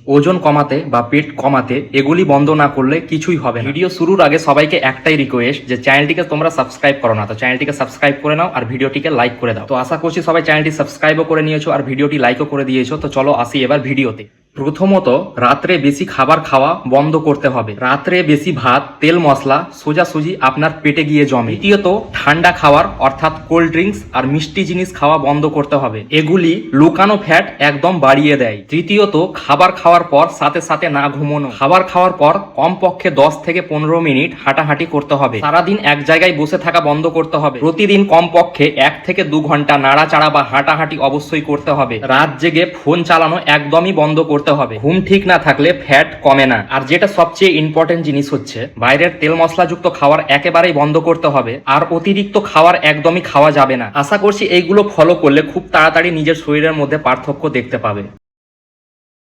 ওজন কমাতে বা পেট কমাতে এগুলি বন্ধ না করলে কিছুই হবে না। ভিডিও শুরুর আগে সবাইকে একটাই রিকোয়েস্ট যে চ্যানেলটিকে তোমরা সাবস্ক্রাইব করো না, তো চ্যানেলটিকে সাবস্ক্রাইব করে নাও আর ভিডিওটিকে লাইক করে দাও। তো আশা করছি সবাই চ্যানেলটি সাবস্ক্রাইবও করে নিয়েছো আর ভিডিওটি লাইকও করে দিয়েছো। তো চলো আসি এবার ভিডিওতে। প্রথমত, রাত্রে বেশি খাবার খাওয়া বন্ধ করতে হবে। রাত্রে বেশি ভাত, তেল, মশলা সোজাসুজি আপনার পেটে গিয়ে জমে। দ্বিতীয়ত, ঠান্ডা খাবার অর্থাৎ কোল্ড ড্রিঙ্কস আর মিষ্টি জিনিস খাওয়া বন্ধ করতে হবে। এগুলি লুকানো ফ্যাট একদম বাড়িয়ে দেয়। তৃতীয়ত, খাবার খাওয়ার পর সাথে সাথে না ঘুমানো। খাবার খাওয়ার পর কমপক্ষে 10 থেকে 15 মিনিট হাঁটাহাঁটি করতে হবে। সারাদিন এক জায়গায় বসে থাকা বন্ধ করতে হবে। প্রতিদিন কমপক্ষে 1 থেকে 2 ঘন্টা নাড়াচাড়া বা হাঁটাহাঁটি অবশ্যই করতে হবে। রাত জেগে ফোন চালানো একদমই বন্ধ করতে হবে। ঘুম ঠিক না থাকলে ফ্যাট কমে না। আর যেটা সবচেয়ে ইম্পর্টেন্ট জিনিস হচ্ছে, বাইরের তেল মশলাযুক্ত খাবার একেবারেই বন্ধ করতে হবে। আর অতিরিক্ত খাবার একদমই খাওয়া যাবে না। আশা করছি এইগুলো ফলো করলে খুব তাড়াতাড়ি নিজের শরীরের মধ্যে পার্থক্য দেখতে পাবে।